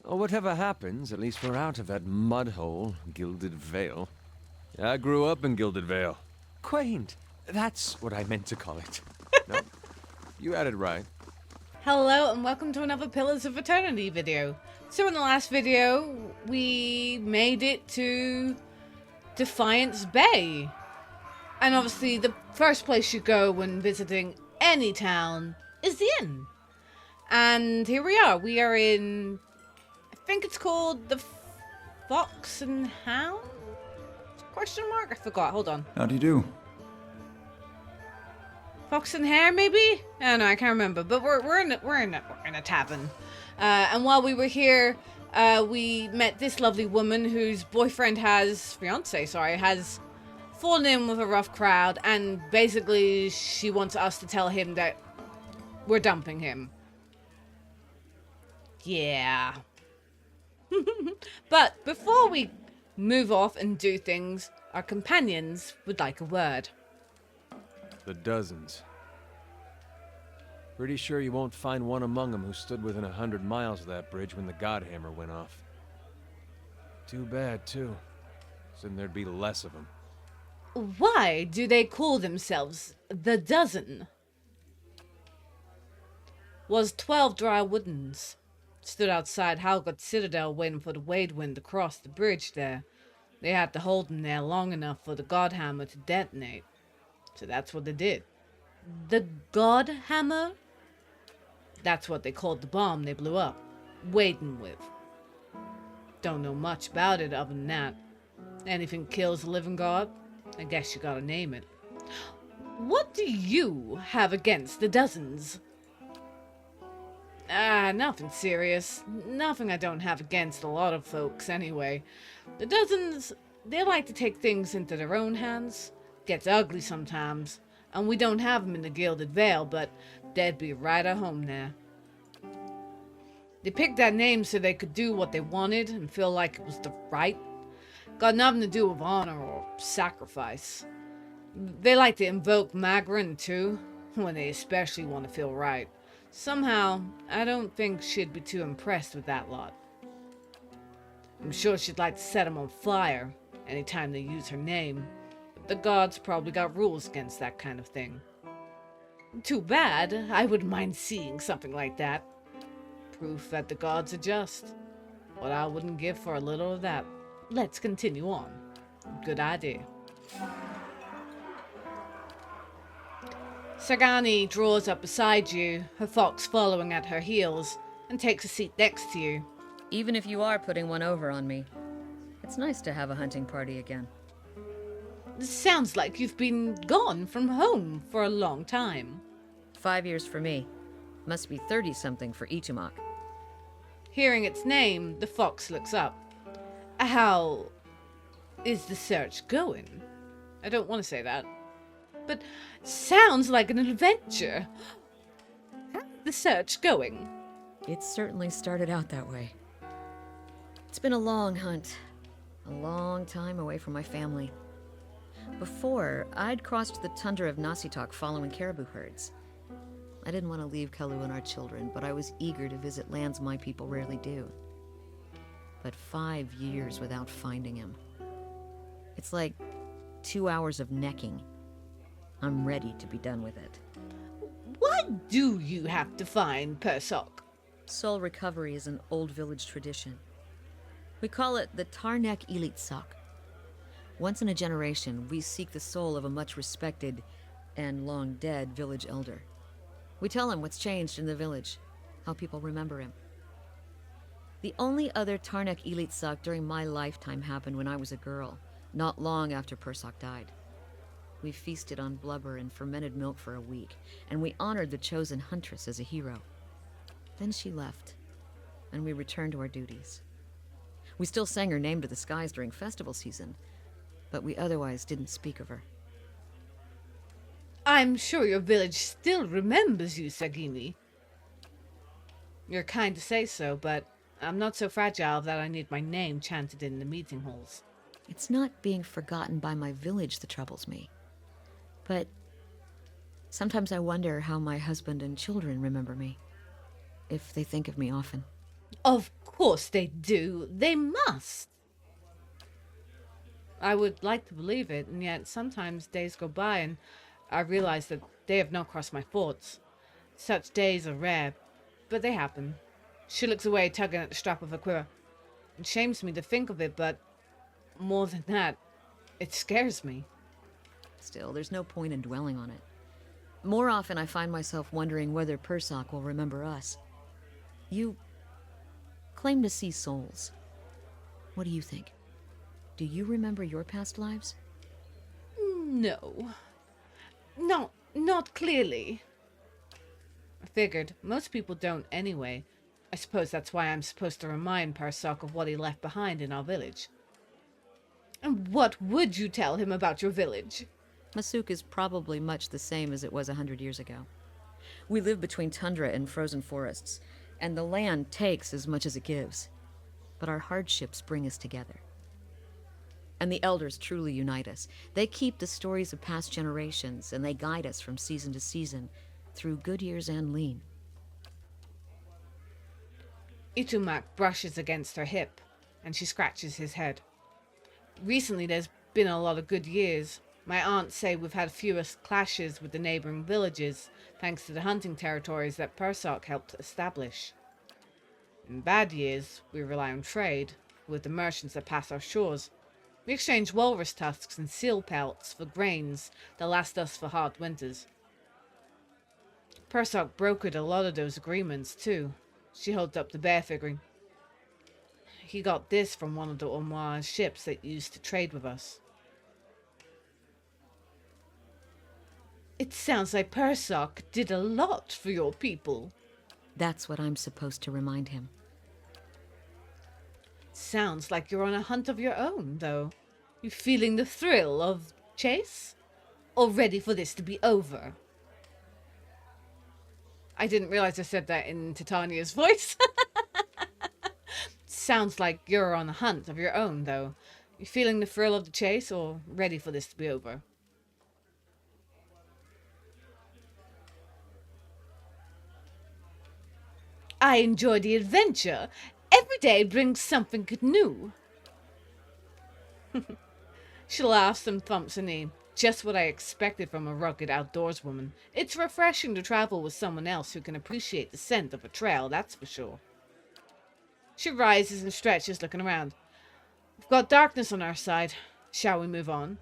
Oh, whatever happens, at least we're out of that mud hole, Gilded Vale. I grew up in Gilded Vale. Quaint. That's what I meant to call it. No, you had it right. Hello and welcome to another Pillars of Eternity video. So in the last video, we made it to Defiance Bay. And obviously the first place you go when visiting any town is the inn. And here we are. We are in, I think it's called the Fox and Hound? Question mark? I forgot. Hold on. How do you do? Fox and Hare, maybe? I don't know, I can't remember. But we're in a tavern. And while we were here, we met this lovely woman whose fiance, has fallen in with a rough crowd, and basically she wants us to tell him that we're dumping him. Yeah. But before we move off and do things, our companions would like a word. The dozens. Pretty sure you won't find one among them who stood within 100 miles of that bridge when the Godhammer went off. Too bad, too. Then there'd be less of them. Why do they call themselves the Dozen? Was 12 dry woodens. Stood outside Halgot Citadel waiting for the Wade Wind to cross the bridge there. They had to hold them there long enough for the Godhammer to detonate. So that's what they did. The Godhammer? That's what they called the bomb they blew up. Waiting with. Don't know much about it other than that. Anything kills a living god? I guess you gotta name it. What do you have against the Dozens? Nothing serious. Nothing I don't have against a lot of folks anyway. The Dozens, they like to take things into their own hands. Gets ugly sometimes, and we don't have them in the Gilded Vale, but they'd be right at home there. They picked that name so they could do what they wanted and feel like it was the right. Got nothing to do with honor or sacrifice. They like to invoke Magrin too, when they especially want to feel right. Somehow, I don't think she'd be too impressed with that lot. I'm sure she'd like to set them on fire anytime they use her name. The gods probably got rules against that kind of thing. Too bad. I wouldn't mind seeing something like that. Proof that the gods are just. What I wouldn't give for a little of that. Let's continue on. Good idea. Sagani draws up beside you, her fox following at her heels, and takes a seat next to you. Even if you are putting one over on me, it's nice to have a hunting party again. This sounds like you've been gone from home for a long time. 5 years for me. Must be 30-something for Ichimak. Hearing its name, the fox looks up. How is the search going? I don't want to say that. But sounds like an adventure. How's the search going? It certainly started out that way. It's been a long hunt. A long time away from my family. Before, I'd crossed the tundra of Nasitok following caribou herds. I didn't want to leave Kalu and our children, but I was eager to visit lands my people rarely do. But 5 years without finding him. It's like 2 hours of necking. I'm ready to be done with it. What do you have to find, Persok? Soul recovery is an old village tradition. We call it the Tarnek Elite Sok. Once in a generation, we seek the soul of a much respected and long dead village elder. We tell him what's changed in the village, how people remember him. The only other Tarnek Elite Sok during my lifetime happened when I was a girl, not long after Persok died. We feasted on blubber and fermented milk for a week, and we honored the chosen huntress as a hero. Then she left, and we returned to our duties. We still sang her name to the skies during festival season, but we otherwise didn't speak of her. I'm sure your village still remembers you, Sagini. You're kind to say so, but I'm not so fragile that I need my name chanted in the meeting halls. It's not being forgotten by my village that troubles me. But sometimes I wonder how my husband and children remember me, if they think of me often. Of course they do. They must. I would like to believe it, and yet sometimes days go by and I realize that they have not crossed my thoughts. Such days are rare, but they happen. She looks away, tugging at the strap of her quiver. It shames me to think of it, but more than that, it scares me. Still, there's no point in dwelling on it. More often, I find myself wondering whether Persoc will remember us. You claim to see souls. What do you think? Do you remember your past lives? No. Not clearly. I figured. Most people don't anyway. I suppose that's why I'm supposed to remind Persoc of what he left behind in our village. And what would you tell him about your village? Masuk is probably much the same as it was 100 years ago. We live between tundra and frozen forests, and the land takes as much as it gives. But our hardships bring us together. And the elders truly unite us. They keep the stories of past generations, and they guide us from season to season, through good years and lean. Itumak brushes against her hip, and she scratches his head. Recently there's been a lot of good years. My aunts say we've had fewer clashes with the neighboring villages, thanks to the hunting territories that Persoc helped establish. In bad years, we rely on trade, with the merchants that pass our shores. We exchange walrus tusks and seal pelts for grains that last us for hard winters. Persoc brokered a lot of those agreements, too. She holds up the bear figurine. He got this from one of the Omoa's ships that used to trade with us. It sounds like Persoc did a lot for your people. That's what I'm supposed to remind him. Sounds like you're on a hunt of your own, though. You feeling the thrill of chase? Or ready for this to be over? I didn't realize I said that in Titania's voice. Sounds like you're on a hunt of your own, though. You feeling the thrill of the chase, or ready for this to be over? I enjoy the adventure. Every day brings something new. She laughs and thumps her knee. Just what I expected from a rugged outdoorswoman. It's refreshing to travel with someone else who can appreciate the scent of a trail, that's for sure. She rises and stretches, looking around. We've got darkness on our side. Shall we move on?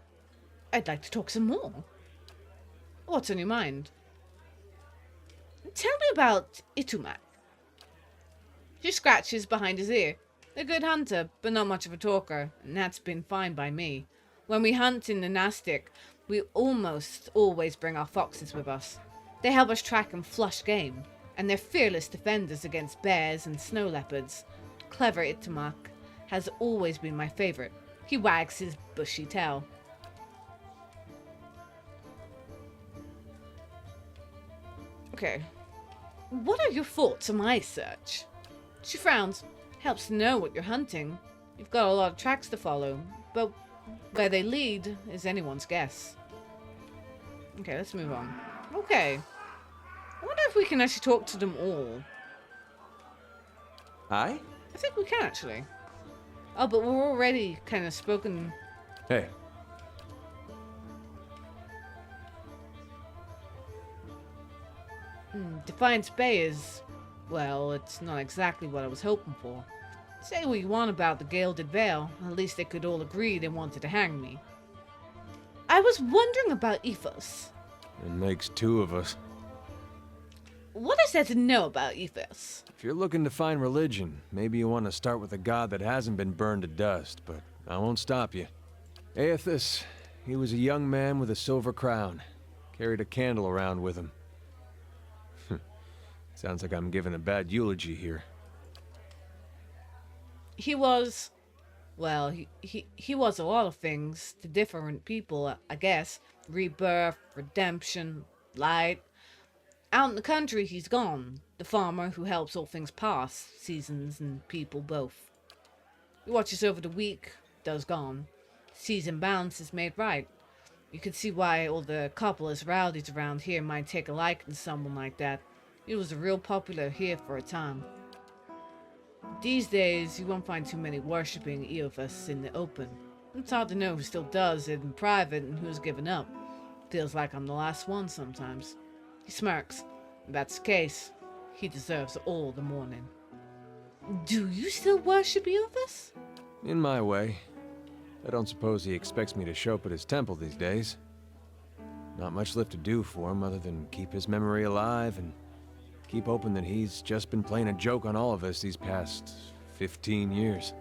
I'd like to talk some more. What's on your mind? Tell me about Itumak. She scratches behind his ear. A good hunter, but not much of a talker, and that's been fine by me. When we hunt in the Nastic, we almost always bring our foxes with us. They help us track and flush game, and they're fearless defenders against bears and snow leopards. Clever Itumak has always been my favorite. He wags his bushy tail. Okay. What are your thoughts on my search? She frowns. Helps to know what you're hunting. You've got a lot of tracks to follow, but where they lead is anyone's guess. Okay, let's move on. Okay. I wonder if we can actually talk to them all. Hi? I think we can actually. Oh, but we're already kind of spoken. Hey. Defiance Bay is, well, it's not exactly what I was hoping for. Say what you want about the Gilded Veil, at least they could all agree they wanted to hang me. I was wondering about Ethos. It makes two of us. What is there to know about Ethos? If you're looking to find religion, maybe you want to start with a god that hasn't been burned to dust, but I won't stop you. Aethys, he was a young man with a silver crown. Carried a candle around with him. Sounds like I'm giving a bad eulogy here. He was, well, he was a lot of things to different people, I guess. Rebirth, redemption, light. Out in the country, he's gone. The farmer who helps all things pass, seasons and people both. He watches over the weak, does gone. Season balance is made right. You can see why all the coupleless rowdies around here might take a liking to someone like that. He was real popular here for a time. These days, you won't find too many worshipping Eothas in the open. It's hard to know who still does it in private and who's given up. Feels like I'm the last one sometimes. He smirks. If that's the case, he deserves all the mourning. Do you still worship Eothas? In my way. I don't suppose he expects me to show up at his temple these days. Not much left to do for him other than keep his memory alive and keep hoping that he's just been playing a joke on all of us these past 15 years.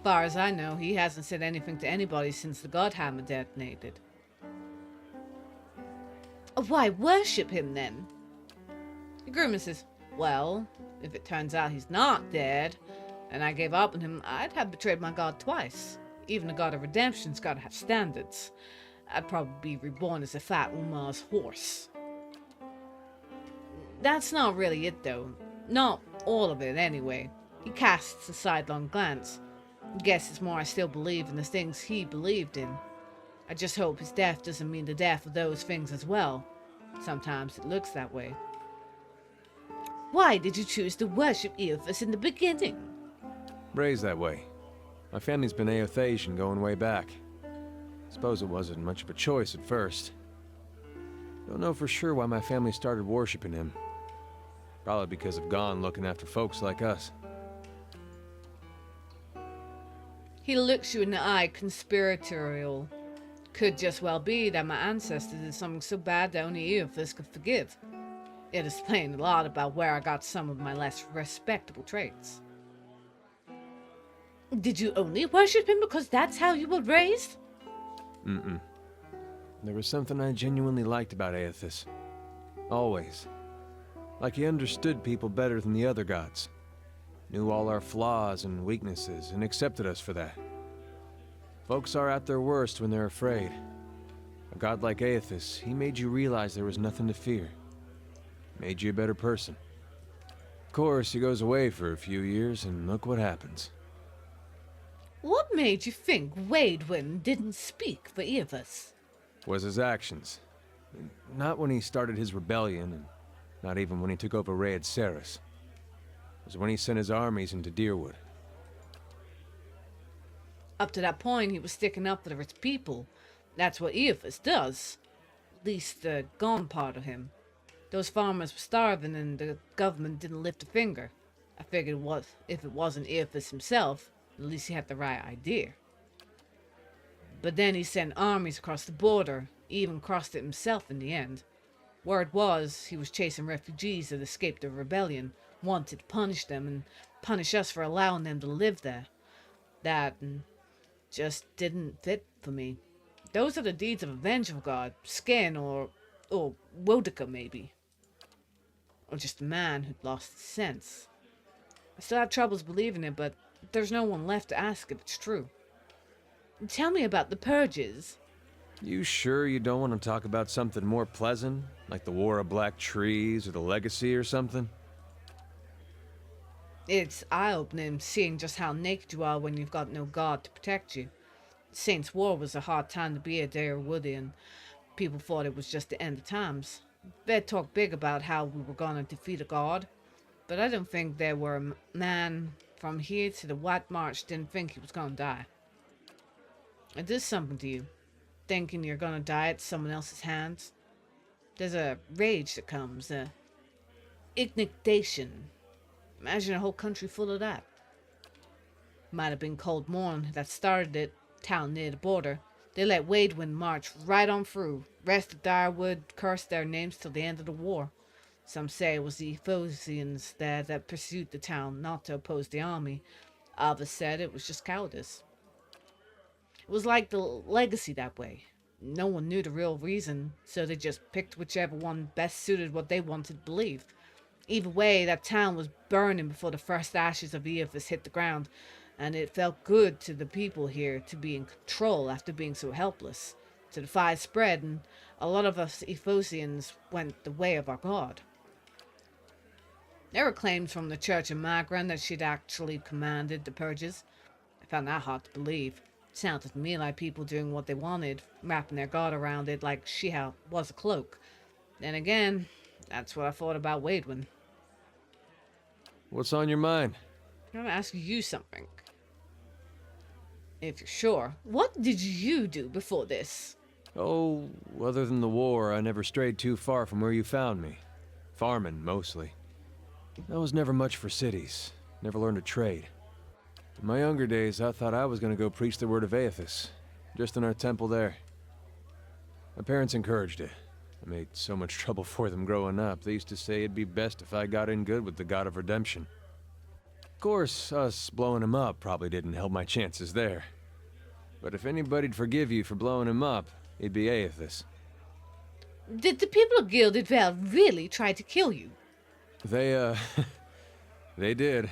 Far as I know, he hasn't said anything to anybody since the Godhammer detonated. Why worship him then? He grimaces. Well, if it turns out he's not dead, and I gave up on him, I'd have betrayed my god twice. Even a god of redemption's gotta have standards. I'd probably be reborn as a fat Umar's horse. That's not really it, though. Not all of it, anyway. He casts a sidelong glance. Guess it's more I still believe in the things he believed in. I just hope his death doesn't mean the death of those things as well. Sometimes it looks that way. Why did you choose to worship Eothas in the beginning? Raised that way. My family's been Eothasian going way back. Suppose it wasn't much of a choice at first. Don't know for sure why my family started worshipping him. Probably because of Gon looking after folks like us. He looks you in the eye, conspiratorial. Could just well be that my ancestors did something so bad that only Eothas could forgive. It explains a lot about where I got some of my less respectable traits. Did you only worship him because that's how you were raised? There was something I genuinely liked about Eothas. Always. Like he understood people better than the other gods. Knew all our flaws and weaknesses and accepted us for that. Folks are at their worst when they're afraid. A god like Eothas, he made you realize there was nothing to fear. Made you a better person. Of course, he goes away for a few years, and look what happens. What made you think Waidwin didn't speak for Eothas? Was his actions. Not when he started his rebellion, and not even when he took over Raed Saris. It was when he sent his armies into Deerwood. Up to that point, he was sticking up for his people. That's what Eothas does. At least the gone part of him. Those farmers were starving and the government didn't lift a finger. I figured if it wasn't Eothas himself, at least he had the right idea. But then he sent armies across the border, even crossed it himself in the end. Word was he was chasing refugees that escaped the rebellion, wanted to punish them and punish us for allowing them to live there. That just didn't fit for me. Those are the deeds of a vengeful god, Skin or Wodica maybe. Or just a man who'd lost his sense. I still have troubles believing it, but there's no one left to ask if it's true. Tell me about the purges. You sure you don't want to talk about something more pleasant? Like the War of Black Trees or the Legacy or something? It's eye-opening seeing just how naked you are when you've got no god to protect you. Saints' War was a hard time to be a Darewoodian. People thought it was just the end of times. They'd talk big about how we were gonna defeat a god, but I don't think there were a man from here to the White March didn't think he was gonna die. It does something to you, thinking you're gonna die at someone else's hands. There's a rage that comes, a indignation. Imagine a whole country full of that. Might have been Cold Morn that started it, town near the border. They let Waidwin march right on through. Rest of Direwood cursed their names till the end of the war. Some say it was the Ephesians there that pursued the town, not to oppose the army. Others said it was just cowardice. It was like the Legacy that way. No one knew the real reason, so they just picked whichever one best suited what they wanted to believe. Either way, that town was burning before the first ashes of Eothas hit the ground, and it felt good to the people here to be in control after being so helpless. So the fire spread, and a lot of us Ephesians went the way of our god. There were claims from the Church of Magran that she'd actually commanded the purges. I found that hard to believe. It sounded to me like people doing what they wanted, wrapping their god around it like she was a cloak. Then again, that's what I thought about Waidwin. What's on your mind? I'm gonna ask you something. If you're sure, what did you do before this? Oh, other than the war, I never strayed too far from where you found me. Farming, mostly. I was never much for cities. Never learned a trade. In my younger days, I thought I was gonna go preach the word of Aethys. Just in our temple there. My parents encouraged it. I made so much trouble for them growing up. They used to say it'd be best if I got in good with the God of Redemption. Of course, us blowing him up probably didn't help my chances there. But if anybody'd forgive you for blowing him up, it'd be Aethys. Did the people of Gilded Vale really try to kill you? They, they did. It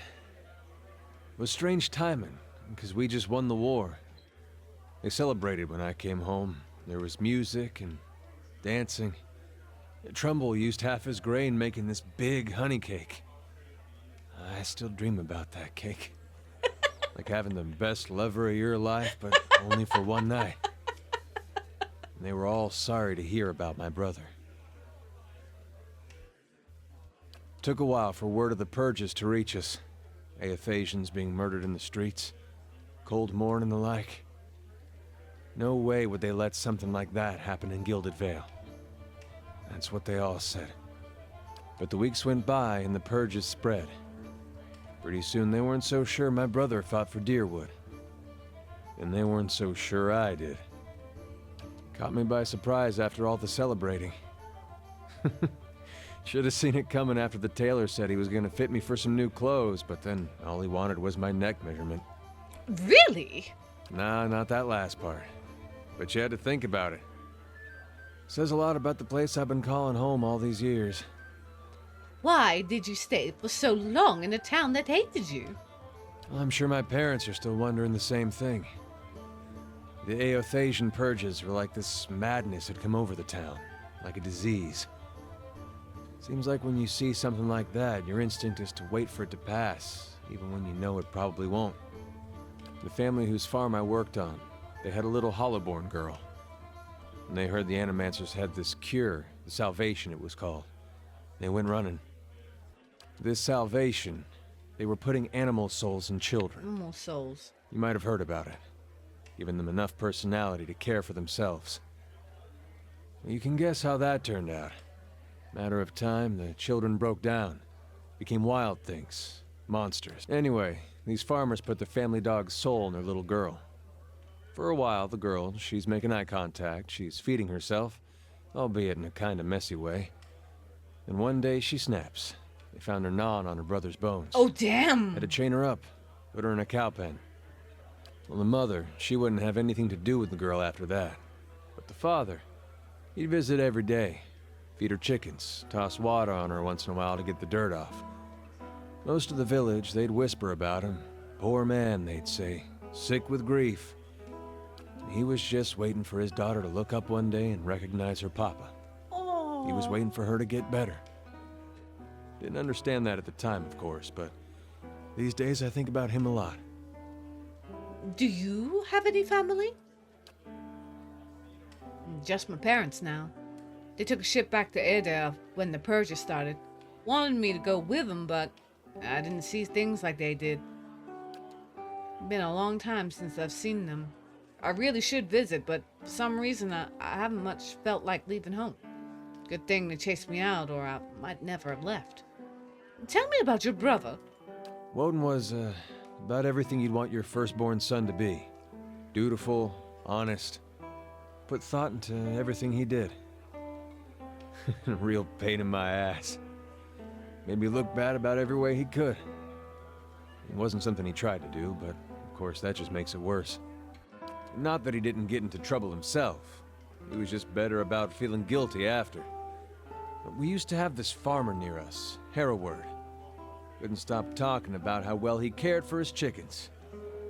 was strange timing, because we just won the war. They celebrated when I came home. There was music and dancing. Trumbull used half his grain making this big honey cake. I still dream about that cake. Like having the best lover of your life, but only for one night. And they were all sorry to hear about my brother. Took a while for word of the purges to reach us. Aethasians being murdered in the streets. Cold morn and the like. No way would they let something like that happen in Gilded Vale. That's what they all said. But the weeks went by and the purges spread. Pretty soon they weren't so sure my brother fought for Deerwood. And they weren't so sure I did. Caught me by surprise after all the celebrating. Should have seen it coming after the tailor said he was gonna fit me for some new clothes, but then all he wanted was my neck measurement. Really? Nah, not that last part. But you had to think about it. Says a lot about the place I've been calling home all these years. Why did you stay for so long in a town that hated you? Well, I'm sure my parents are still wondering the same thing. The Aethasian purges were like this madness had come over the town, like a disease. Seems like when you see something like that, your instinct is to wait for it to pass, even when you know it probably won't. The family whose farm I worked on, they had a little Hollowborn girl. And they heard the Animancers had this cure, the Salvation it was called. They went running. This Salvation, they were putting animal souls in children. Animal souls. You might have heard about it. Giving them enough personality to care for themselves. Well, you can guess how that turned out. Matter of time, the children broke down. Became wild things. Monsters. Anyway, these farmers put their family dog's soul in their little girl. For a while, the girl, she's making eye contact, she's feeding herself, albeit in a kind of messy way. And one day she snaps. They found her gnawing on her brother's bones. Oh, damn! Had to chain her up, put her in a cow pen. Well, the mother, she wouldn't have anything to do with the girl after that. But the father, he'd visit every day. Feed her chickens, toss water on her once in a while to get the dirt off. Most of the village, they'd whisper about him. Poor man, they'd say, sick with grief. He was just waiting for his daughter to look up one day and recognize her papa. Oh. He was waiting for her to get better. Didn't understand that at the time, of course, but these days I think about him a lot. Do you have any family? Just my parents now. They took a ship back to Airedale when the purges started. Wanted me to go with them, but I didn't see things like they did. Been a long time since I've seen them. I really should visit, but for some reason I haven't much felt like leaving home. Good thing they chased me out, or I might never have left. Tell me about your brother. Woden was, about everything you'd want your firstborn son to be. Dutiful, honest, put thought into everything he did. A real pain in my ass. Made me look bad about every way he could. It wasn't something he tried to do, but of course that just makes it worse. Not that he didn't get into trouble himself. He was just better about feeling guilty after. But we used to have this farmer near us, Hereward. Couldn't stop talking about how well he cared for his chickens.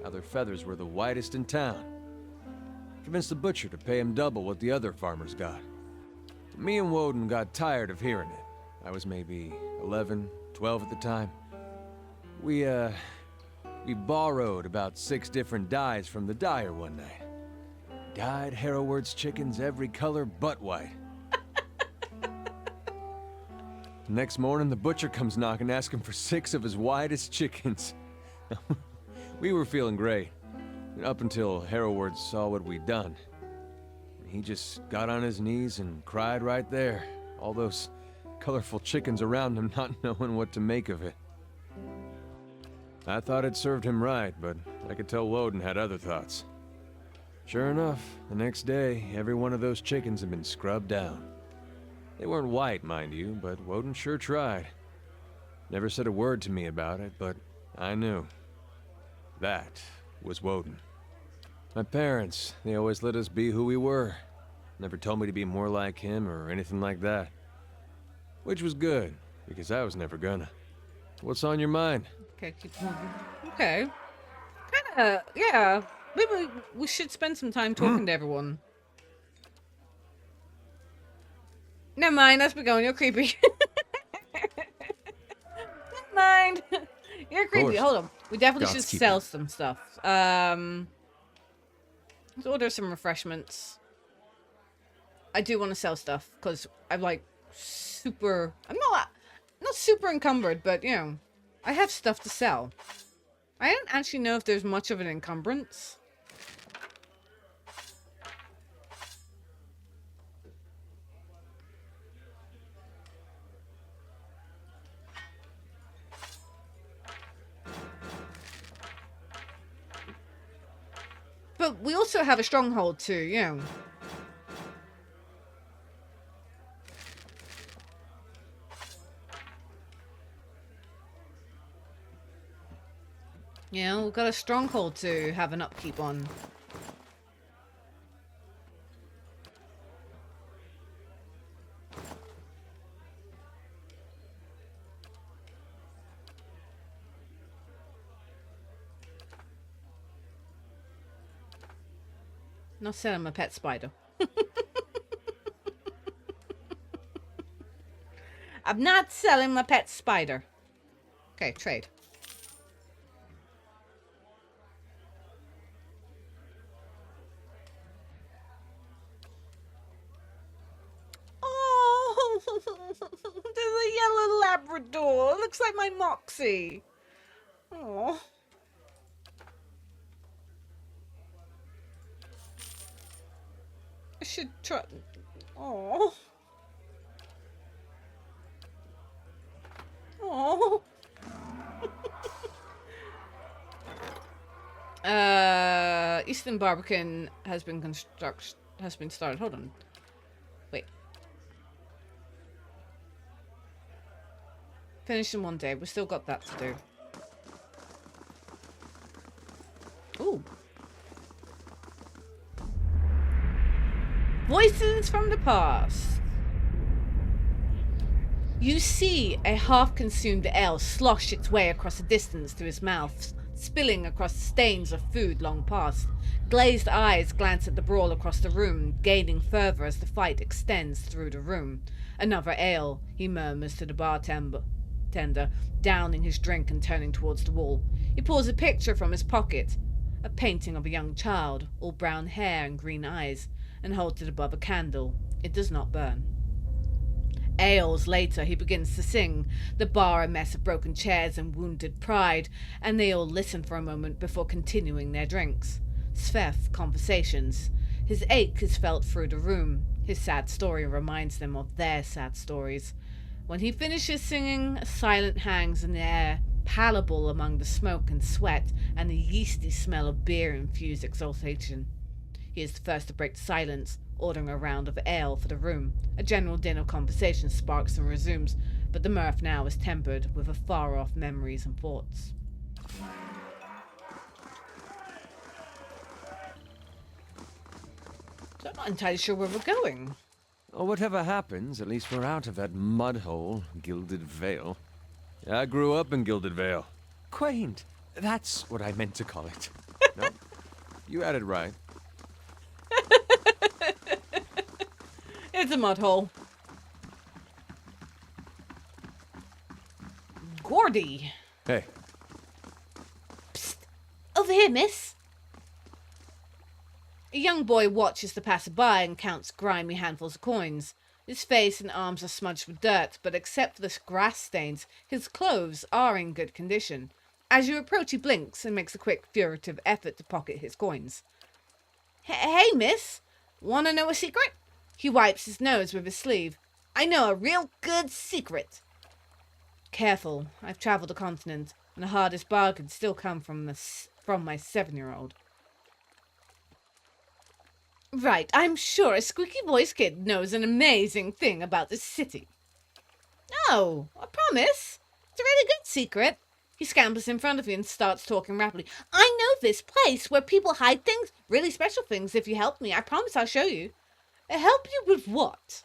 How their feathers were the whitest in town. Convinced the butcher to pay him double what the other farmers got. Me and Woden got tired of hearing it. I was maybe 11, 12 at the time. We borrowed about 6 different dyes from the dyer one night. Dyed Hereward's chickens every color but white. Next morning, the butcher comes knocking, asking for 6 of his whitest chickens. We were feeling great, up until Hereward saw what we'd done. He just got on his knees and cried right there, all those colorful chickens around him not knowing what to make of it. I thought it served him right, but I could tell Woden had other thoughts. Sure enough, the next day, every one of those chickens had been scrubbed down. They weren't white, mind you, but Woden sure tried. Never said a word to me about it, but I knew. That was Woden. My parents, they always let us be who we were. Never told me to be more like him or anything like that. Which was good, because I was never gonna. What's on your mind? Okay, keep moving. Okay. Kinda, yeah. Maybe we should spend some time talking to everyone. Never mind, let's be going. You're creepy. Never mind. You're creepy. Hold on. We definitely should sell some stuff. Let's order some refreshments. I do want to sell stuff because I'm like super. I'm not super encumbered, but you know, I have stuff to sell. I don't actually know if there's much of an encumbrance. But we also have a stronghold too, you know. Yeah, we've got a stronghold to have an upkeep on. Not selling my pet spider. I'm not selling my pet spider. Okay, trade. Oh, there's a yellow Labrador. Looks like my Moxie. Oh. I should try. Oh. Oh. Eastern Barbican has been started. Hold on. Wait. Finished in one day. We still got that to do. Ooh. Voices from the past. You see a half-consumed ale slosh its way across the distance to his mouth, spilling across stains of food long past. Glazed eyes glance at the brawl across the room, gaining further as the fight extends through the room. Another ale, he murmurs to the bartender, downing his drink and turning towards the wall. He pulls a picture from his pocket, a painting of a young child, all brown hair and green eyes, and holds it above a candle. It does not burn. Aeons later, he begins to sing, the bar a mess of broken chairs and wounded pride, and they all listen for a moment before continuing their drinks. Sveth conversations. His ache is felt through the room. His sad story reminds them of their sad stories. When he finishes singing, a silence hangs in the air, palpable among the smoke and sweat and the yeasty smell of beer-infused exaltation. He is the first to break the silence, ordering a round of ale for the room. A general din of conversation sparks and resumes, but the mirth now is tempered with a far-off memories and thoughts. So I'm not entirely sure where we're going. Well, whatever happens, at least we're out of that mud hole, Gilded Vale. I grew up in Gilded Vale. Quaint. That's what I meant to call it. No, you had it right. It's a mud hole. Gordy. Hey. Psst. Over here, miss. A young boy watches the passerby and counts grimy handfuls of coins. His face and arms are smudged with dirt, but except for the grass stains, his clothes are in good condition. As you approach, he blinks and makes a quick, furtive effort to pocket his coins. Hey, miss. Want to know a secret? He wipes his nose with his sleeve. I know a real good secret. Careful. I've traveled a continent, and the hardest bargains still come from my 7-year-old. Right, I'm sure a squeaky-voiced kid knows an amazing thing about this city. No, I promise. It's a really good secret. He scampers in front of you and starts talking rapidly. I know this place where people hide things, really special things. If you help me, I promise I'll show you. Help you with what?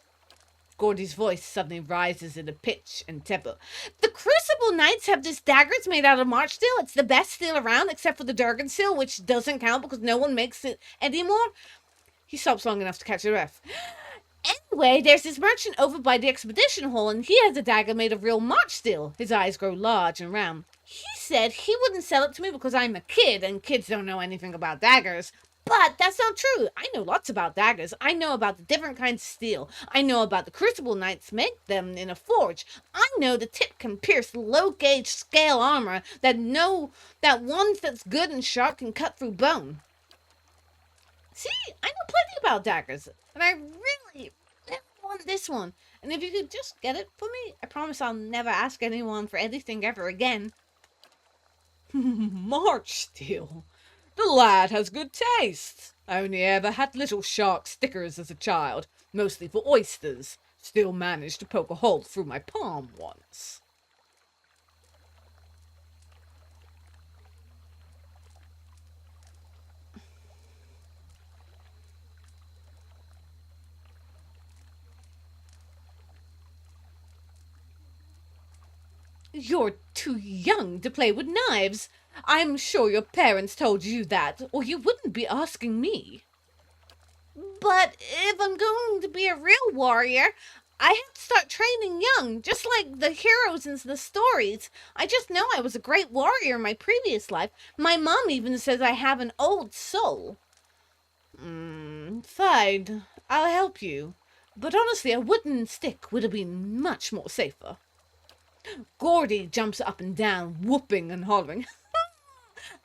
Gordy's voice suddenly rises in a pitch and tempo. The Crucible Knights have this daggers made out of March steel. It's the best steel around, except for the Durgan steel, which doesn't count because no one makes it anymore. He stops long enough to catch a breath. Anyway, there's this merchant over by the expedition hall, and he has a dagger made of real March steel. His eyes grow large and round. He said he wouldn't sell it to me because I'm a kid, and kids don't know anything about daggers. But that's not true. I know lots about daggers. I know about the different kinds of steel. I know about the Crucible Knights make them in a forge. I know the tip can pierce low-gauge scale armor, that one that's good and sharp can cut through bone. See, I know plenty about daggers, and I really want this one. And if you could just get it for me, I promise I'll never ask anyone for anything ever again. March steel. The lad has good taste. I only ever had little shark stickers as a child, mostly for oysters. Still managed to poke a hole through my palm once. You're too young to play with knives. I'm sure your parents told you that, or you wouldn't be asking me. But if I'm going to be a real warrior, I have to start training young, just like the heroes in the stories. I just know I was a great warrior in my previous life. My mom even says I have an old soul. Fine, I'll help you. But honestly, a wooden stick would have been much more safer. Gordy jumps up and down, whooping and hollering.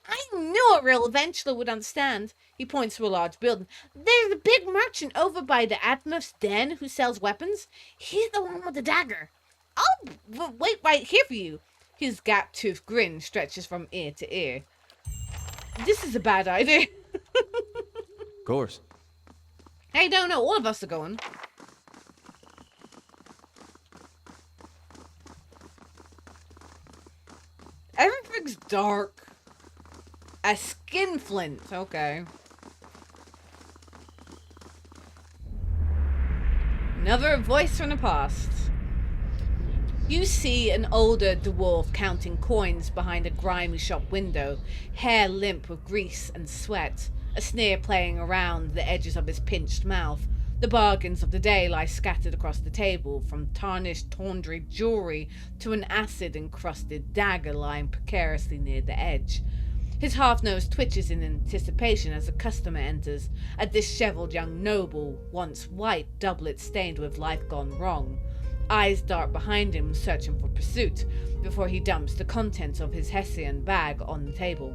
I knew a real adventurer would understand. He points to a large building. There's a big merchant over by the Atmos Den who sells weapons. He's the one with the dagger. I'll wait right here for you. His gap-toothed grin stretches from ear to ear. This is a bad idea. Of course. Hey, no, all of us are going. Everything's dark. A skinflint. Okay. Another voice from the past. You see an older dwarf counting coins behind a grimy shop window, hair limp with grease and sweat, a sneer playing around the edges of his pinched mouth. The bargains of the day lie scattered across the table, from tarnished tawdry jewelry to an acid-encrusted dagger lying precariously near the edge. His half-nose twitches in anticipation as a customer enters, a disheveled young noble, once white doublet stained with life gone wrong. Eyes dart behind him, searching for pursuit, before he dumps the contents of his Hessian bag on the table.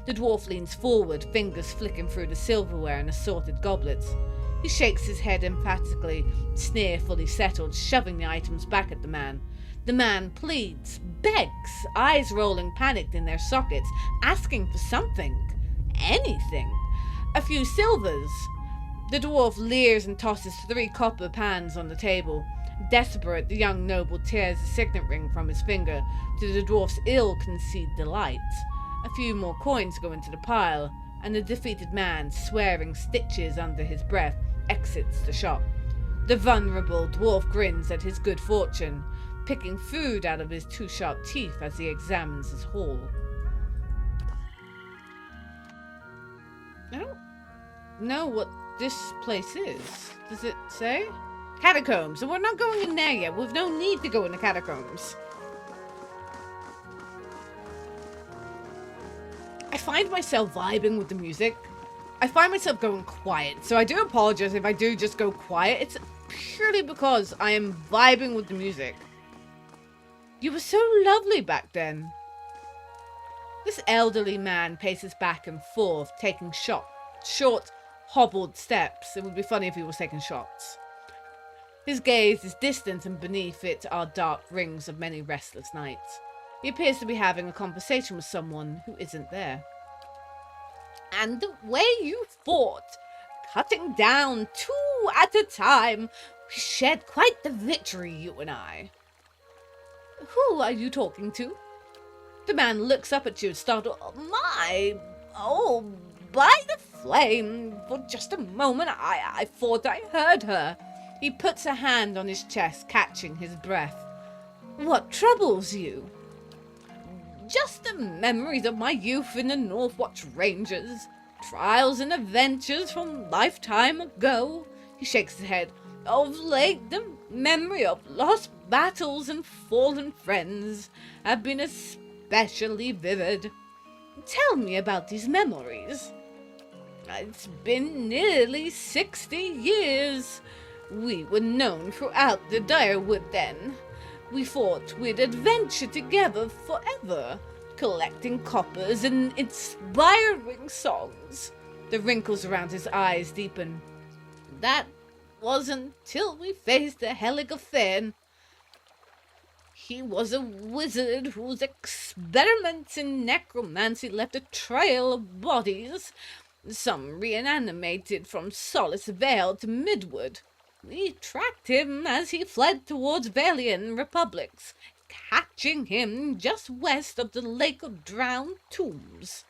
The dwarf leans forward, fingers flicking through the silverware and assorted goblets. He shakes his head emphatically, sneer fully settled, shoving the items back at the man. The man pleads, begs, eyes rolling panicked in their sockets, asking for something. Anything. A few silvers. The dwarf leers and tosses 3 copper pans on the table. Desperate, the young noble tears the signet ring from his finger, to the dwarf's ill-concealed delight. A few more coins go into the pile, and the defeated man, swearing stitches under his breath, exits the shop. The vulnerable dwarf grins at his good fortune, picking food out of his 2 sharp teeth as he examines his haul. I don't know what this place is. Does it say? Catacombs, and we're not going in there yet. We've no need to go in the catacombs. I find myself vibing with the music. I find myself going quiet, so I do apologize if I do just go quiet. purely because I am vibing with the music. You were so lovely back then. This elderly man paces back and forth, taking short, hobbled steps. It would be funny if he was taking shots. His gaze is distant, and beneath it are dark rings of many restless nights. He appears to be having a conversation with someone who isn't there. And the way you fought, cutting down 2 at a time, we shared quite the victory, you and I. Who are you talking to? The man looks up at you, startled. By the flame! For just a moment I thought I heard her. He puts a hand on his chest, catching his breath. What troubles you? Just the memories of my youth in the Northwatch Ranges. Trials and adventures from lifetime ago. He shakes his head. Of late, the memory of lost battles and fallen friends have been especially vivid. Tell me about these memories. It's been nearly 60 years. We were known throughout the Direwood then. We thought we'd adventure together forever, collecting coppers and inspiring songs. The wrinkles around his eyes deepen. That wasn't till we faced the Helig of Thein. He was a wizard whose experiments in necromancy left a trail of bodies, some reanimated from Solace Vale to Midwood. We tracked him as he fled towards Valian republics, catching him just west of the Lake of Drowned Tombs.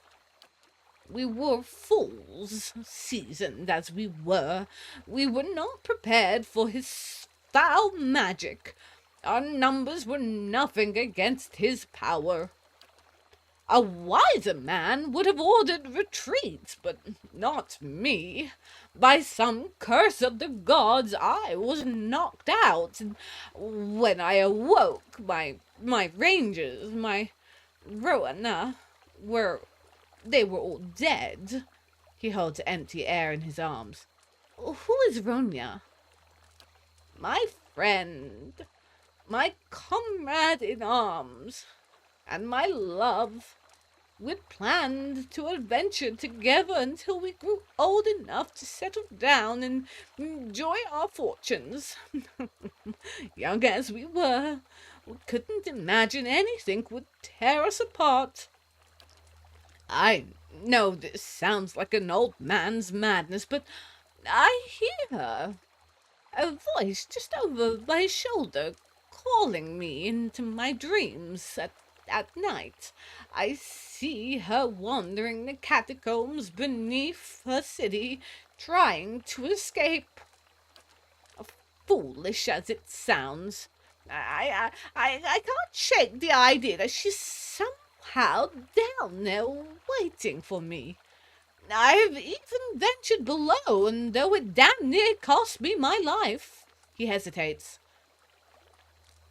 We were fools, seasoned as we were. We were not prepared for his foul magic. Our numbers were nothing against his power. A wiser man would have ordered retreats, but not me. By some curse of the gods, I was knocked out, and when I awoke, my rangers, my Roana, they were all dead. He holds empty air in his arms. Who is Ronya? My friend, my comrade in arms, and my love. We'd planned to adventure together until we grew old enough to settle down and enjoy our fortunes. Young as we were, we couldn't imagine anything would tear us apart. I know this sounds like an old man's madness, but I hear her. A voice just over my shoulder, calling me into my dreams at night. I see her wandering the catacombs beneath her city, trying to escape. Foolish as it sounds, I can't shake the idea that she's somehow down there waiting for me. I've even ventured below, and though it damn near cost me my life. He hesitates.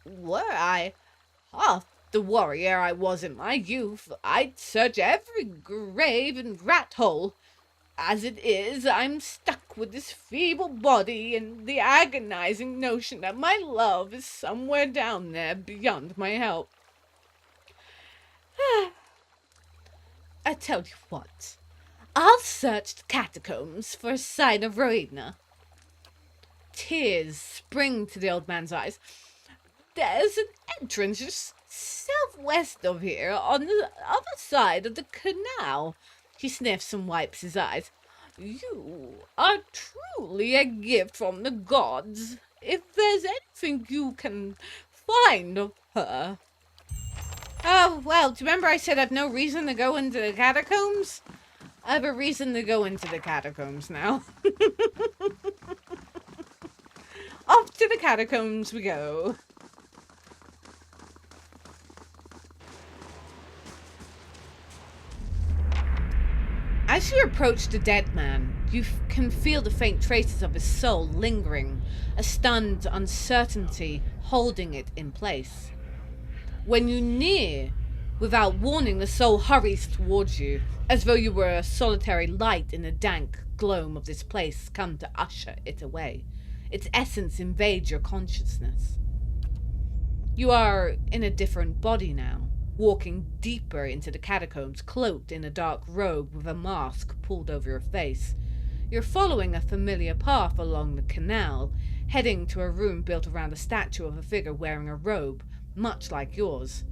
Were I half the warrior I was in my youth, I'd search every grave and rat hole. As it is, I'm stuck with this feeble body and the agonizing notion that my love is somewhere down there beyond my help. I tell you what, I'll search the catacombs for a sign of Rowena. Tears spring to the old man's eyes. There's an entrance just southwest of here, on the other side of the canal. He sniffs and wipes his eyes. You are truly a gift from the gods, if there's anything you can find of her. Oh, well, do you remember I said I've no reason to go into the catacombs? I have a reason to go into the catacombs now. Off to the catacombs we go. As you approach the dead man, you can feel the faint traces of his soul lingering, a stunned uncertainty holding it in place. When you near, without warning, the soul hurries towards you, as though you were a solitary light in the dank gloom of this place come to usher it away. Its essence invades your consciousness. You are in a different body now, walking deeper into the catacombs, cloaked in a dark robe with a mask pulled over your face. You're following a familiar path along the canal, heading to a room built around a statue of a figure wearing a robe, much like yours.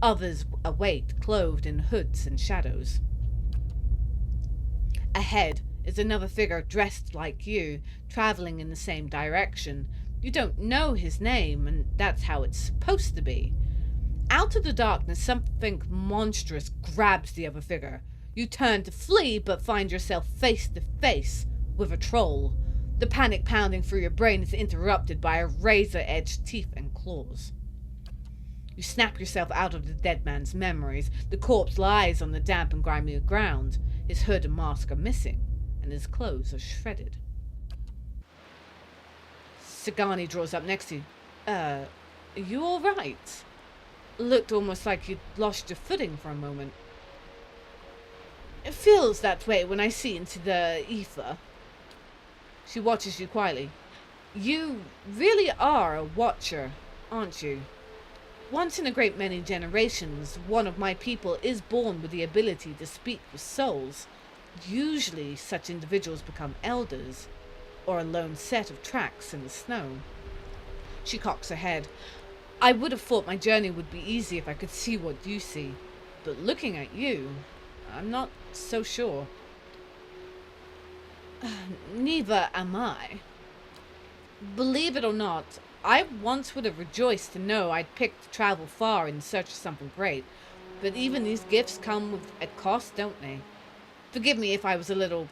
Others await, clothed in hoods and shadows. Ahead is another figure dressed like you, traveling in the same direction. You don't know his name, and that's how it's supposed to be. Out of the darkness, something monstrous grabs the other figure. You turn to flee, but find yourself face to face with a troll. The panic pounding through your brain is interrupted by a razor-edged teeth and claws. You snap yourself out of the dead man's memories. The corpse lies on the damp and grimy ground. His hood and mask are missing, and his clothes are shredded. Sagani draws up next to you. Are you alright? Looked almost like you'd lost your footing for a moment. It feels that way when I see into the ether. She watches you quietly. You really are a watcher, aren't you? Once in a great many generations, one of my people is born with the ability to speak with souls. Usually such individuals become elders, or a lone set of tracks in the snow. She cocks her head. I would have thought my journey would be easy if I could see what you see, but looking at you, I'm not so sure. Neither am I. Believe it or not, I once would have rejoiced to know I'd picked to travel far in search of something great, but even these gifts come with a cost, don't they? Forgive me if I was a little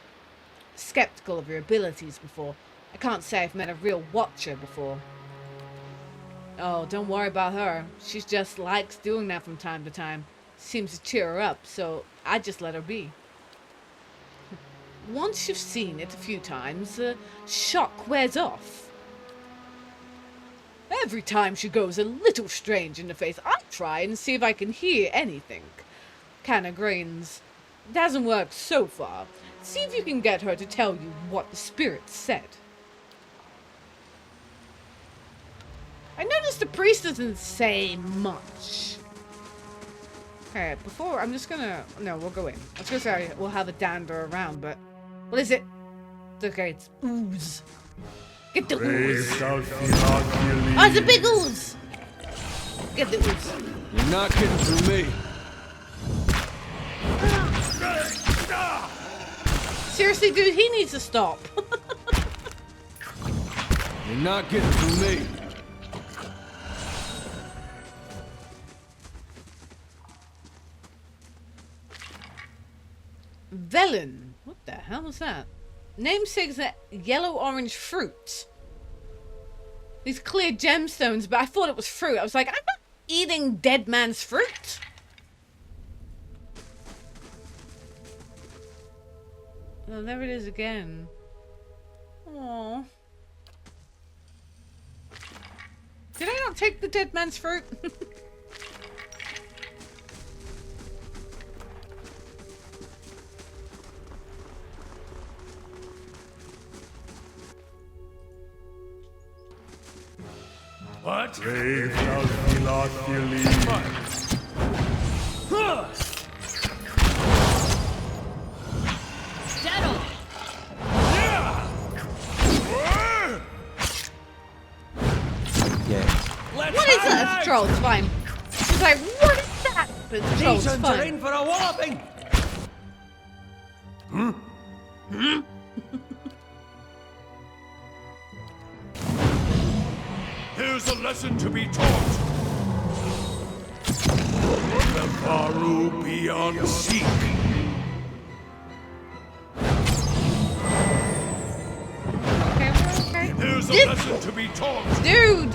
skeptical of your abilities before. I can't say I've met a real watcher before. Oh, don't worry about her. She just likes doing that from time to time. Seems to cheer her up, so I just let her be. Once you've seen it a few times, the shock wears off. Every time she goes a little strange in the face, I try and see if I can hear anything. Kinda grins. It hasn't worked so far. See if you can get her to tell you what the spirit said. I noticed the priest doesn't say much. Okay, before, I'm just gonna... No, we'll go in. I was gonna say we'll have a dander around, but... What is it? Okay, it's ooze. Get the ooze. Oh, it's a big ooze! Get the ooze. You're not getting through me. Seriously, dude, he needs to stop. You're not getting through me. Velen. What the hell was that? Namesake's a yellow-orange fruit. These clear gemstones, but I thought it was fruit. I was like, I'm not eating dead man's fruit. Oh, there it is again. Aww. Did I not take the dead man's fruit? What? Brave shall be not believe. Settle! Yes. What is that? It's a troll, it's fine. She's like, what is that? But it's a troll, it's These ones are fine. in for a walloping. Here's a lesson to be taught. The Faru beyond seek. Okay, we're okay. Here's a lesson to be taught. Dude!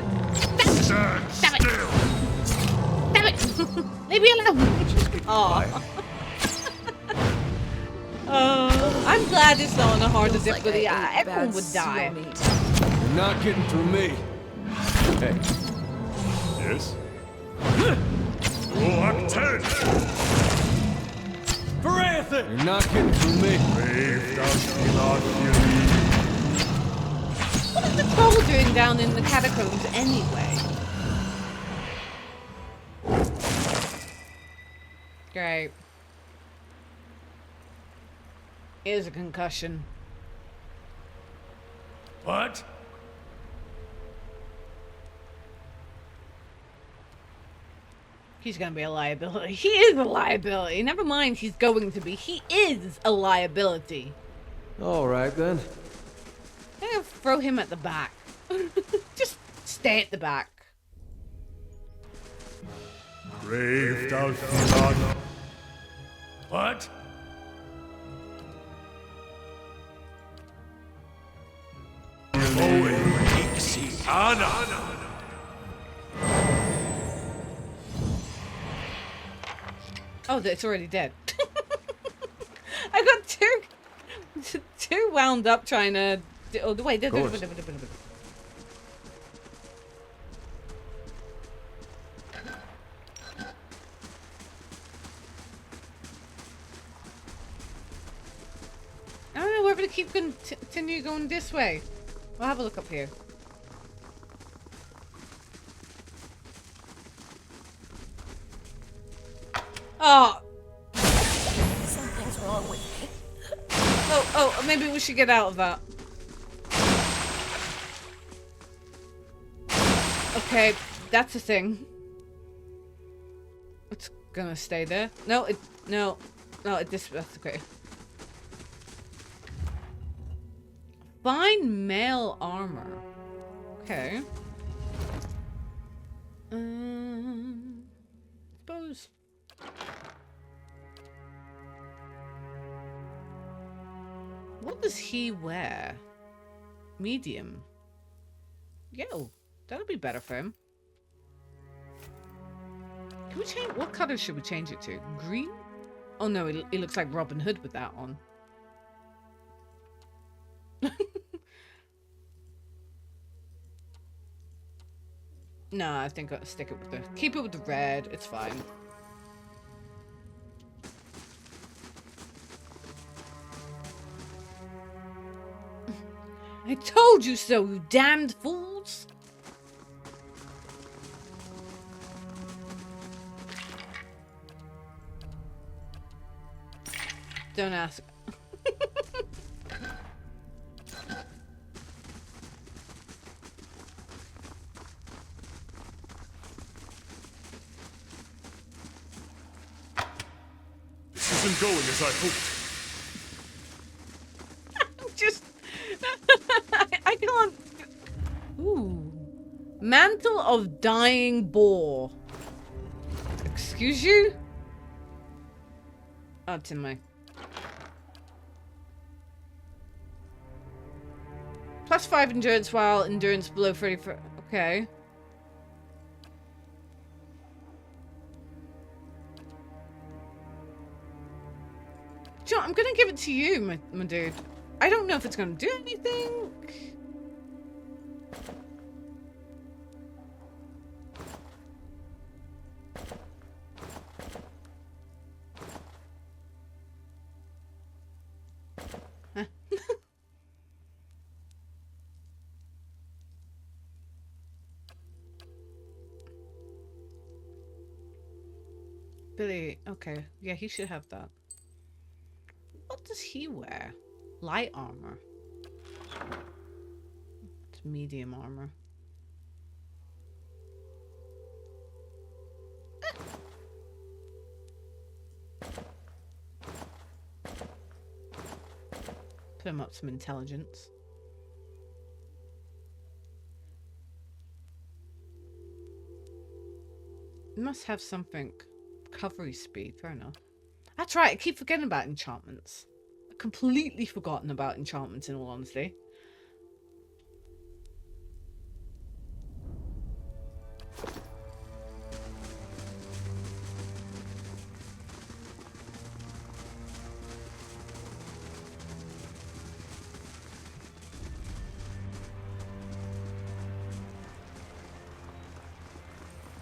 Stand Damn it. still. Damn it! Leave me alone! Aw. I'm glad it's not on a harder Feels like difficulty. I ate Everyone bad would seal die. meat. You're not getting through me. Hey. Yes? Go up 10. You're not getting through me. Brave shall be not believe. the troll doing down in the catacombs anyway? Great. Here's a concussion. What? He's gonna be a liability. He is a liability. Never mind he's going to be. He is a liability. All right, then. I'm gonna throw him at the back. Just stay at the back. Brave Dalton. What? Oh, it's already dead. I got too wound up trying to. Oh, wait. I don't know. We're gonna keep continue going this way. We'll have a look up here. Oh. Something's wrong with me. Oh, maybe we should get out of that. Okay, that's a thing. It's gonna stay there. No, that's okay. Fine mail armor. Okay. Suppose. What does he wear? Medium. Yo, that'll be better for him. Can we change? What color should we change it to? Green? Oh no, he looks like Robin Hood with that on. No, I think I'll stick it with the... Keep it with the red. It's fine. I told you so, you damned fools! Don't ask. This isn't going as I hoped. Just... I can't... Ooh. Mantle of Dying Boar. Excuse you? Oh, it's in my... +5 endurance while endurance below 34... Okay. John, I'm gonna give it to you, my dude. I don't know if it's gonna do anything. Huh. Billy, okay. Yeah, he should have that. What does he wear? Light armor. It's medium armor. Put him up some intelligence. He must have something. Recovery speed, fair enough. That's right, I keep forgetting about enchantments. I've completely forgotten about enchantments in all honesty.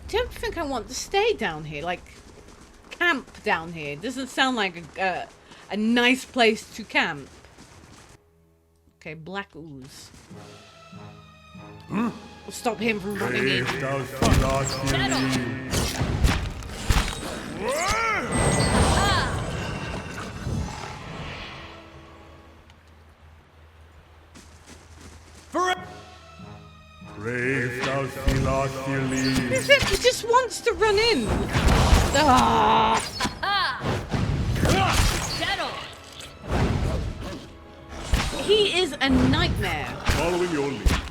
Don't think I want to stay down here, like camp down here. It doesn't sound like a nice place to camp. Okay, black ooze. We'll stop him from running in. Brave thou Philotheles. Brave thou Philotheles. He just wants to run in. Ah. He is a nightmare. Following your lead.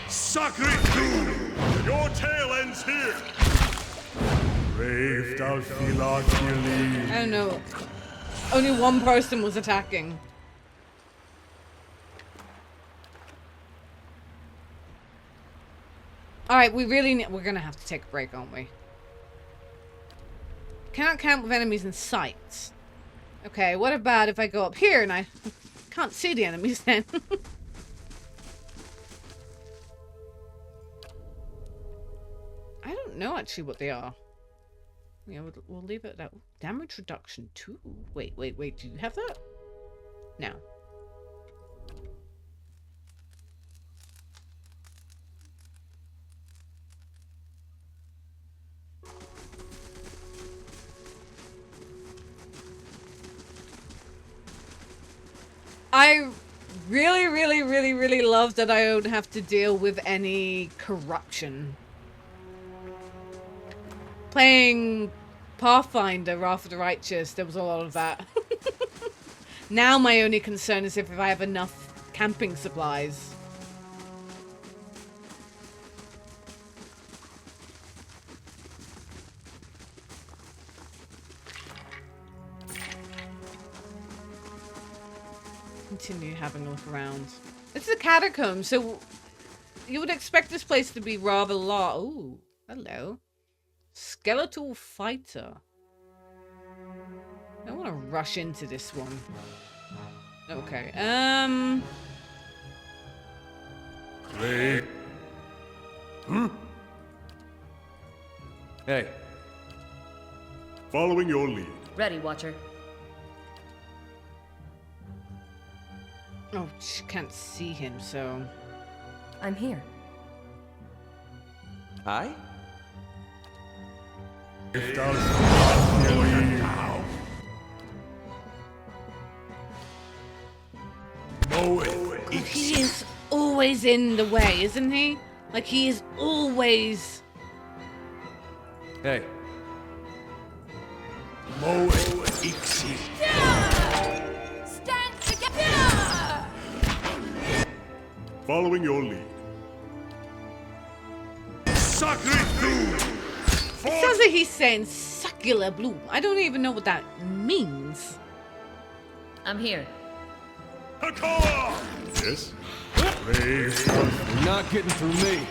Sacre Doom! Your tale ends here! I don't know. Only one person was attacking. Alright, we really need... We're gonna have to take a break, aren't we? Cannot camp with enemies in sight. Okay, what about if I go up here and I can't see the enemies then? I don't know actually what they are. Yeah, we'll leave it at that. Damage reduction 2. Wait. Do you have that? No. I really love that I don't have to deal with any corruption. Playing Pathfinder, Wrath of the Righteous, there was a lot of that. Now my only concern is if I have enough camping supplies. Continue having a look around. It's a catacomb, so you would expect this place to be rather large. Ooh, hello. Skeletal fighter. I don't want to rush into this one. Okay, Wait. Hey, Following your lead. Ready, Watcher. Oh, she can't see him, so... I'm here. hi? Brave thou Philotheles. He is always in the way, isn't he? Like, he is always... Hey, Stand together! Following your lead. Sacre Doom! It sounds like he's saying succular bloom. I don't even know what that means. I'm here. Hakoa! Yes? Brave thou you're not getting through me.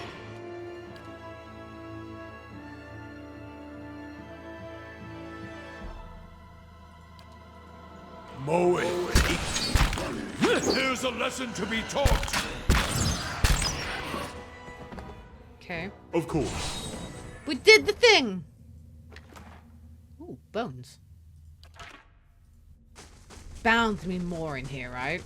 Here's a lesson to be taught. Okay. Of course. We did the thing! Ooh, bones. Bound to be more in here, right?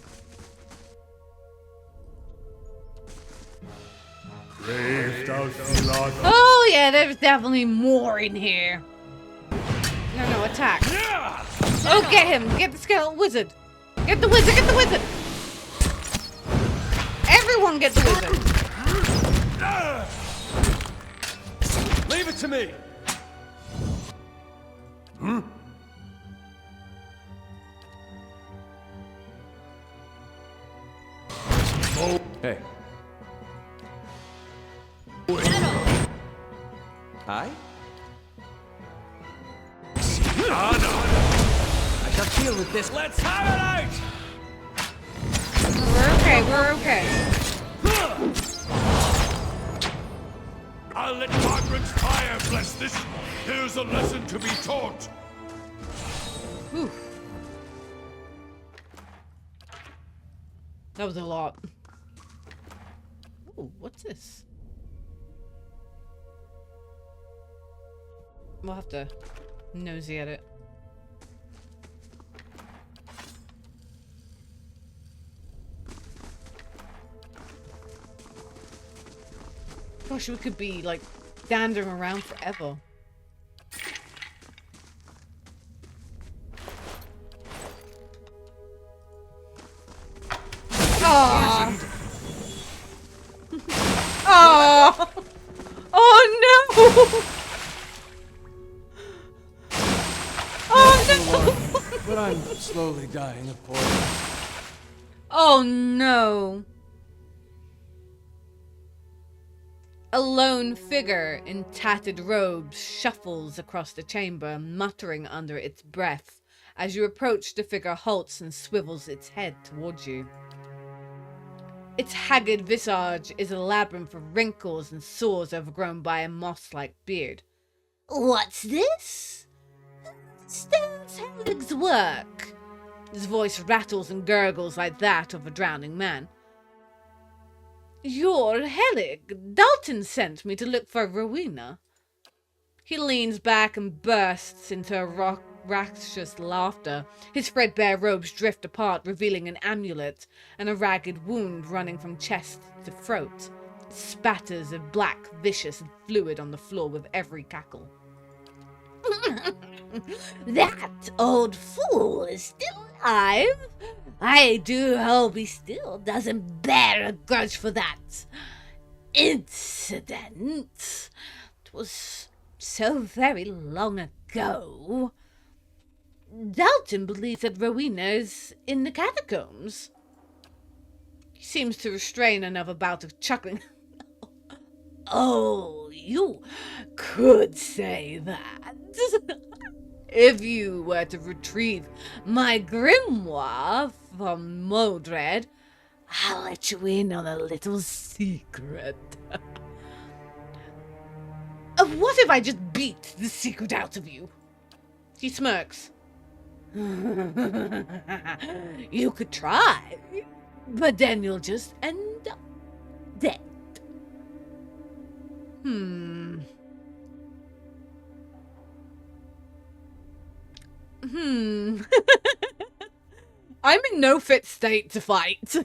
Brave thou Philotheles. Oh yeah, there's definitely more in here. No, attack. Oh, get him! Get the skeletal wizard! Get the wizard! Get the wizard! Everyone get the wizard! Leave it to me. Hey. Hi? I shall deal with this. Let's have it out! We're okay. I'll let Margaret's fire bless this. Here's a lesson to be taught. Whew. That was a lot. Ooh, what's this? We'll have to nosy at it. Gosh, we could be, like, dandering around forever. Oh! Oh! Oh no! Oh no! But I'm slowly dying of poison. Oh no! A lone figure in tattered robes shuffles across the chamber, muttering under its breath. As you approach, the figure halts and swivels its head towards you. Its haggard visage is a labyrinth of wrinkles and sores overgrown by a moss-like beard. What's this? Stone's Helig's work. His voice rattles and gurgles like that of a drowning man. You're Helig. Dalton sent me to look for Rowena. He leans back and bursts into a raucous laughter. His threadbare robes drift apart, revealing an amulet and a ragged wound running from chest to throat. Spatters of black, vicious fluid on the floor with every cackle. That old fool is still alive. I do hope he still doesn't bear a grudge for that incident. It was so very long ago. Dalton believes that Rowena is in the catacombs. He seems to restrain another bout of chuckling. Oh, you could say that. If you were to retrieve my grimoire from Modred, I'll let you in on a little secret. What if I just beat the secret out of you? He smirks. You could try, but then you'll just end up dead. I'm in no fit state to fight.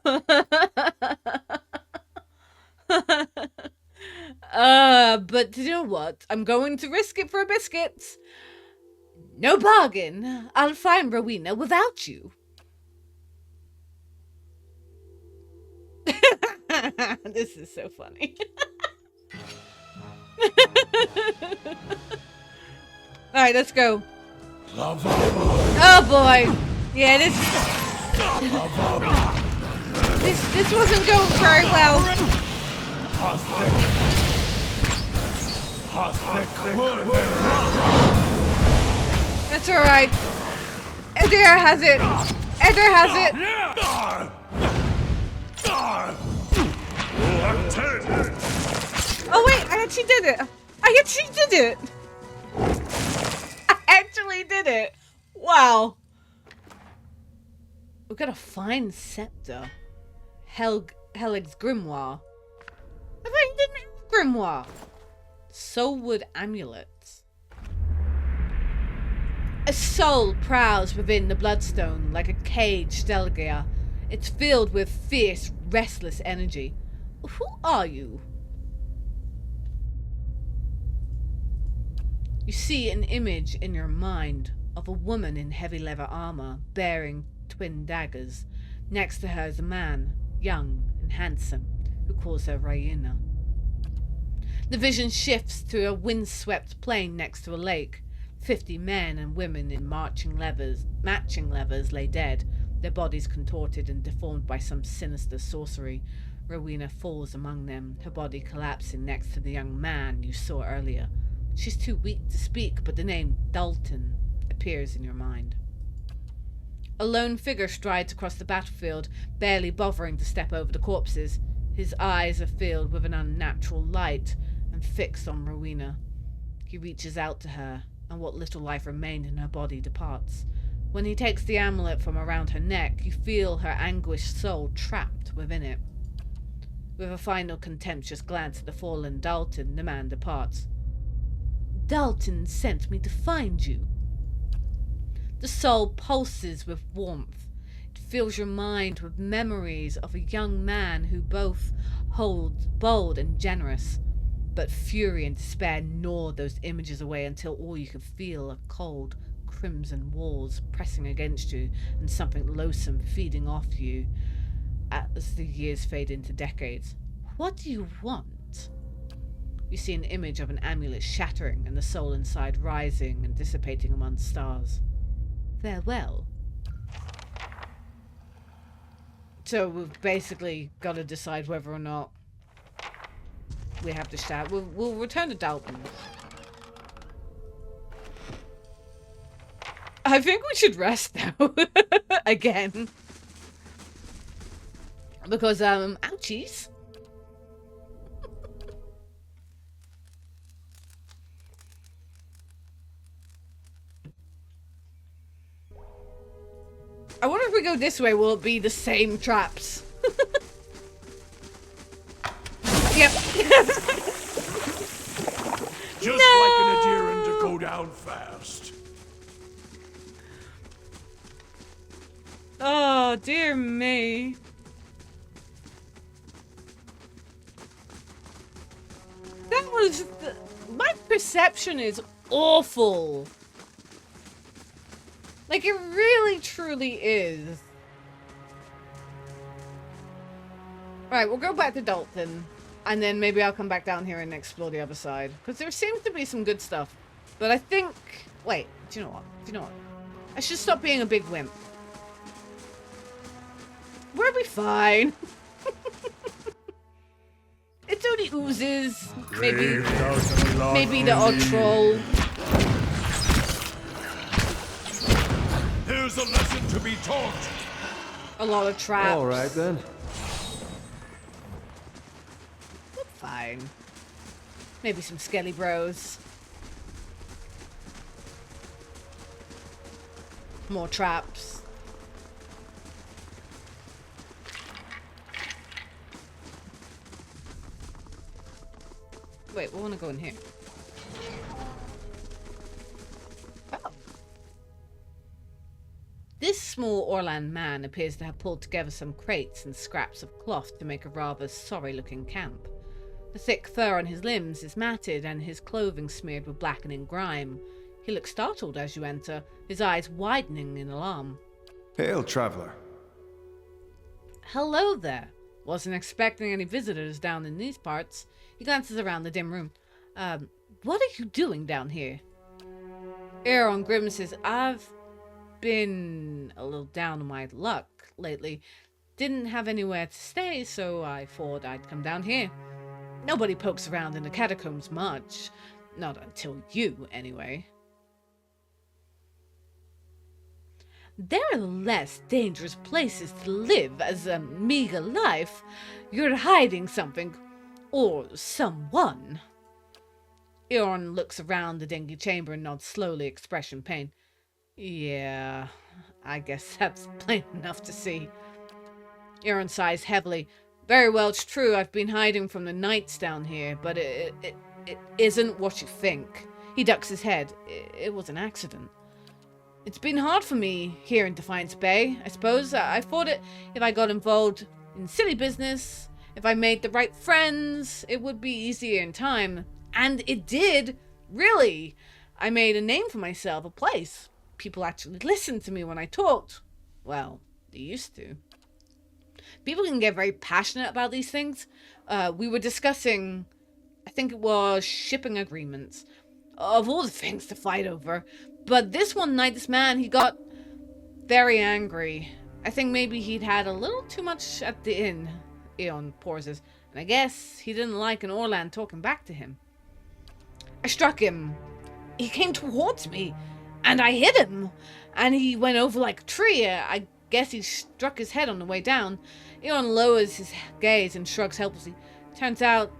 But you know what? I'm going to risk it for a biscuit. No bargain. I'll find Rowena without you. This is so funny. Alright, let's go. Oh boy. Yeah, this wasn't going very well. That's alright. Edgar has it. Edgar has it. Oh wait, I actually did it. I actually did it. I actually did it. Wow. We've got a fine scepter. Helig's grimoire. I thought he didn't have grimoire. Soulwood amulets. A soul prowls within the bloodstone like a caged dagger. It's filled with fierce, restless energy. Who are you? You see an image in your mind of a woman in heavy leather armor, bearing twin daggers. Next to her is a man, young and handsome, who calls her Rowena. The vision shifts to a windswept plain next to a lake. 50 men and women in matching leathers lay dead, their bodies contorted and deformed by some sinister sorcery. Rowena falls among them, her body collapsing next to the young man you saw earlier. She's too weak to speak, but the name Dalton appears in your mind. A lone figure strides across the battlefield, barely bothering to step over the corpses. His eyes are filled with an unnatural light and fixed on Rowena. He reaches out to her, and what little life remained in her body departs. When he takes the amulet from around her neck, you feel her anguished soul trapped within it. With a final contemptuous glance at the fallen Dalton, the man departs. Dalton sent me to find you. The soul pulses with warmth. It fills your mind with memories of a young man who both bold and generous. But fury and despair gnawed those images away until all you could feel are cold, crimson walls pressing against you and something loathsome feeding off you as the years fade into decades. What do you want? You see an image of an amulet shattering and the soul inside rising and dissipating among stars. Farewell. So we've basically got to decide whether or not we have to shout. We'll return to Dalton. I think we should rest now. Again. Because, ouchies. I wonder if we go this way, will it be the same traps? Yep. Just like an adherent to go down fast. Oh, dear me. That was... my perception is awful. Like, it really, truly is. Right, we'll go back to Dalton. And then maybe I'll come back down here and explore the other side. Because there seems to be some good stuff. But I think... wait, do you know what? I should stop being a big wimp. We'll be fine. It's only oozes. Maybe the odd troll. Here's a lesson to be taught. A lot of traps. All right, then. Fine. Maybe some skelly bros. More traps. Wait, we want to go in here. Oh. This small Orland man appears to have pulled together some crates and scraps of cloth to make a rather sorry-looking camp. The thick fur on his limbs is matted and his clothing smeared with blackening grime. He looks startled as you enter, his eyes widening in alarm. Hail, traveler. Hello there. Wasn't expecting any visitors down in these parts. He glances around the dim room. What are you doing down here? Eorn grimaces. I've been a little down on my luck lately. Didn't have anywhere to stay, so I thought I'd come down here. Nobody pokes around in the catacombs much. Not until you, anyway. There are less dangerous places to live as a meager life. You're hiding something. Or someone. Eorn looks around the dingy chamber and nods slowly, expression pain. Yeah, I guess that's plain enough to see. Eorn sighs heavily. Very well, it's true, I've been hiding from the knights down here, but it isn't what you think. He ducks his head. It was an accident. It's been hard for me here in Defiance Bay, I suppose. I thought if I got involved in silly business, if I made the right friends, it would be easier in time. And it did, really. I made a name for myself, a place. People actually listened to me when I talked. Well, they used to. People can get very passionate about these things. We were discussing, I think it was shipping agreements. Of all the things to fight over. But this one night, this man, he got very angry. I think maybe he'd had a little too much at the inn. Eorn pauses. And I guess he didn't like an Orland talking back to him. I struck him. He came towards me. And I hit him. And he went over like a tree. I guess he struck his head on the way down. Eorn lowers his gaze and shrugs helplessly. Turns out,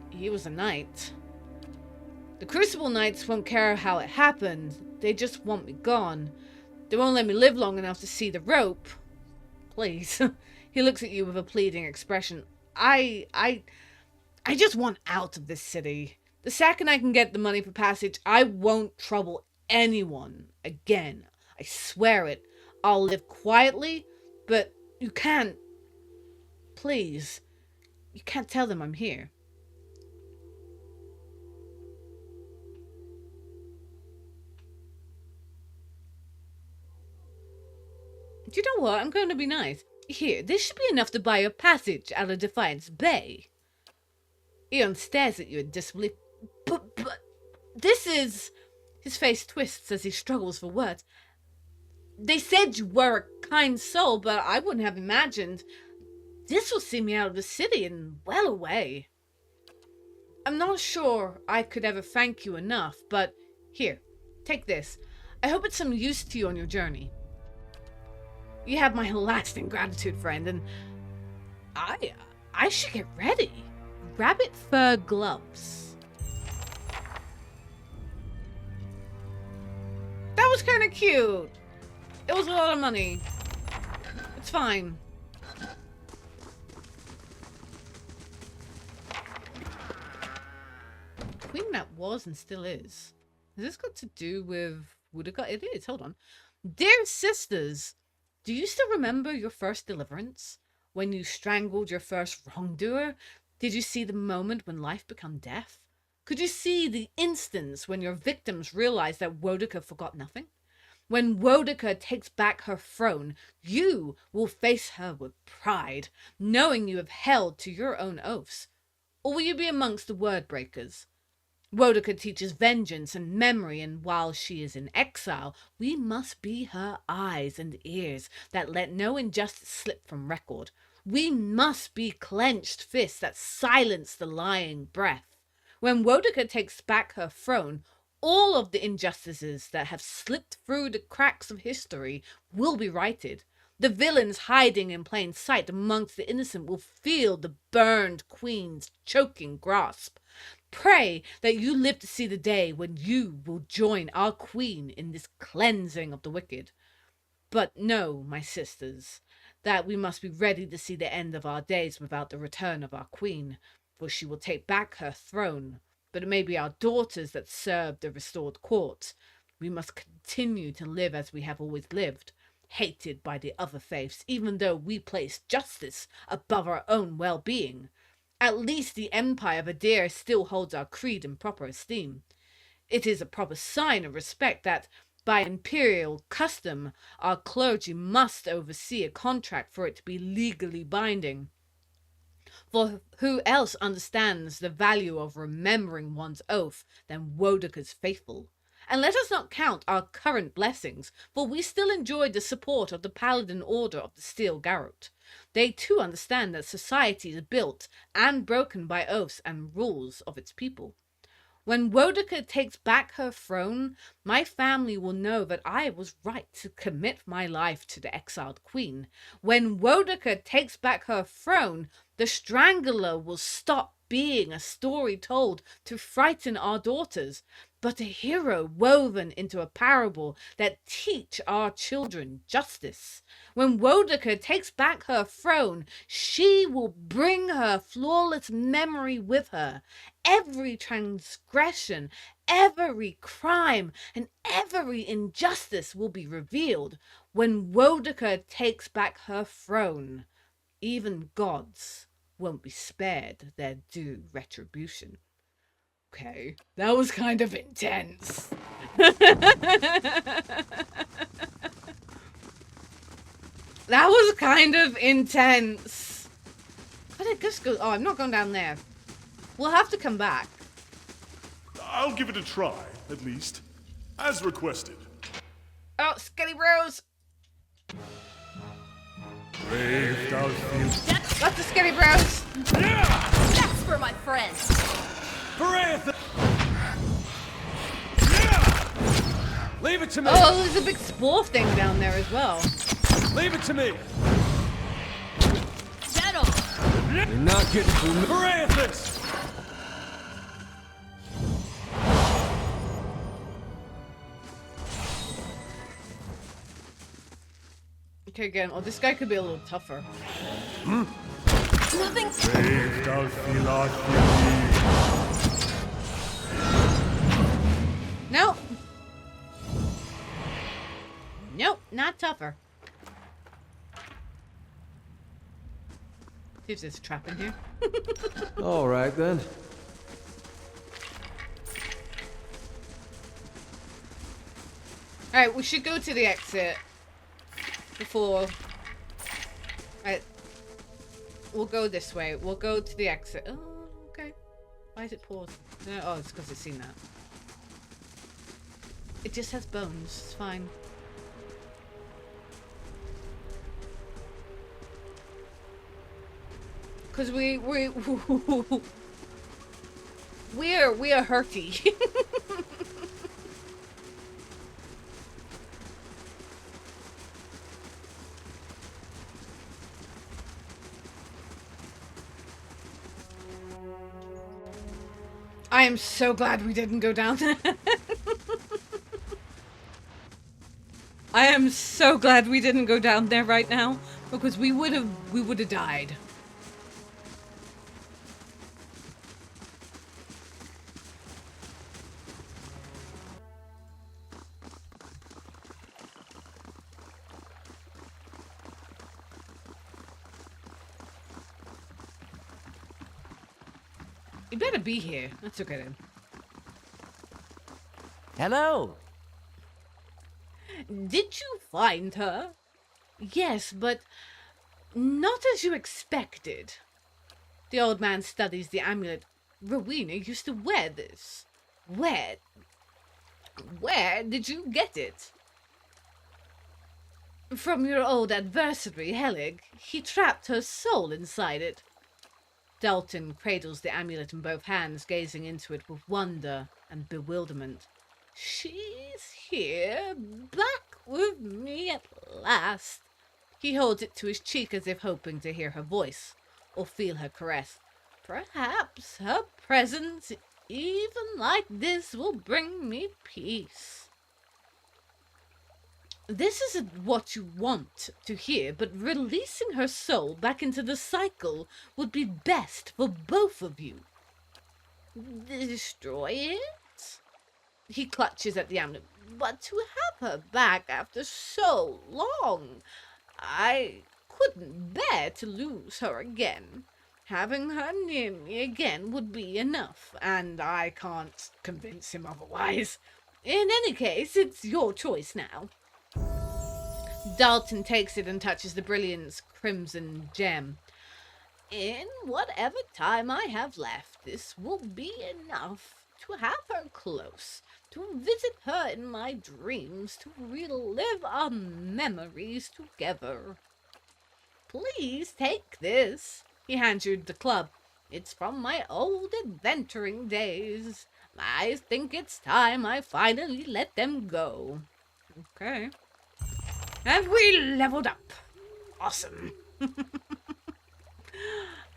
he was a knight. The Crucible Knights won't care how it happened. They just want me gone. They won't let me live long enough to see the rope. Please. He looks at you with a pleading expression. I just want out of this city. The second I can get the money for passage, I won't trouble anyone again. I swear it. I'll live quietly, but you can't. Please. You can't tell them I'm here. Do you know what? I'm going to be nice. Here, this should be enough to buy your passage out of Defiance Bay. Eorn stares at you in disbelief. But, this is... His face twists as he struggles for words. They said you were a kind soul, but I wouldn't have imagined this will see me out of the city and well away. I'm not sure I could ever thank you enough, but here, take this. I hope it's some use to you on your journey. You have my lasting gratitude, friend, and I should get ready. Rabbit fur gloves. That was kind of cute. It was a lot of money. It's fine. Queen that was and still is. Has this got to do with Woodacre? It is. Hold on. Dear sisters, do you still remember your first deliverance? When you strangled your first wrongdoer? Did you see the moment when life became death? Could you see the instance when your victims realized that Woodacre forgot nothing? When Woodacre takes back her throne, you will face her with pride, knowing you have held to your own oaths. Or will you be amongst the word breakers? Woodacre teaches vengeance and memory, and while she is in exile, we must be her eyes and ears that let no injustice slip from record. We must be clenched fists that silence the lying breath. When Woodacre takes back her throne, all of the injustices that have slipped through the cracks of history will be righted. The villains hiding in plain sight amongst the innocent will feel the burned queen's choking grasp. Pray that you live to see the day when you will join our queen in this cleansing of the wicked. But know, my sisters, that we must be ready to see the end of our days without the return of our queen, for she will take back her throne. But it may be our daughters that serve the restored court. We must continue to live as we have always lived, hated by the other faiths, even though we place justice above our own well-being. At least the Empire of Adir still holds our creed in proper esteem. It is a proper sign of respect that, by imperial custom, our clergy must oversee a contract for it to be legally binding. For who else understands the value of remembering one's oath than Wodacare's faithful? And let us not count our current blessings, for we still enjoy the support of the Paladin Order of the Steel Garrote. They too understand that society is built and broken by oaths and rules of its people. When Woodacre takes back her throne, my family will know that I was right to commit my life to the exiled queen. When Woodacre takes back her throne, the Strangler will stop being a story told to frighten our daughters, but a hero woven into a parable that teach our children justice. When Woodacre takes back her throne, she will bring her flawless memory with her. Every transgression, every crime, and every injustice will be revealed when Woodacre takes back her throne. Even gods won't be spared their due retribution. Okay, that was kind of intense. That was kind of intense. How did this go? Oh, I'm not going down there. We'll have to come back. I'll give it a try, at least. As requested. Oh, Skelly Bros. Brave Dalton. That's the Skelly Bros. That's for my friends. Leave it to me! Oh, there's a big spore thing down there as well. Leave it to me! Settle. You're not getting through me. Parathis! Okay, again. Oh, this guy could be a little tougher. Nothing. Brave Dalton. Nope. Nope, not tougher. See if there's a trap in here. All right, then. Alright, we should go to the exit before... Alright. We'll go this way. We'll go to the exit. Oh, okay. Why is it paused? No, oh, it's because it's seen that. It just has bones. It's fine. Because we're hurty. I am so glad we didn't go down there. I am so glad we didn't go down there right now, because we would have died. You better be here. That's okay then. Hello. Did you find her? Yes, but not as you expected. The old man studies the amulet. Rowena used to wear this. Where did you get it? From your old adversary, Helig. He trapped her soul inside it. Dalton cradles the amulet in both hands, gazing into it with wonder and bewilderment. She's here, back with me at last. He holds it to his cheek as if hoping to hear her voice or feel her caress. Perhaps her presence, even like this, will bring me peace. This isn't what you want to hear, but releasing her soul back into the cycle would be best for both of you. Destroy it? He clutches at the amulet. But to have her back after so long, I couldn't bear to lose her again. Having her near me again would be enough, and I can't convince him otherwise. In any case, it's your choice now. Dalton takes it and touches the brilliant crimson gem. In whatever time I have left, this will be enough to have her close, to visit her in my dreams, to relive our memories together. Please take this. He hands you the club. It's from my old adventuring days. I think it's time I finally let them go. Okay. And we leveled up. Awesome.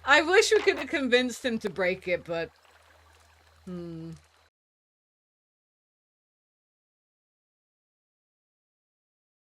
I wish we could have convinced him to break it, but...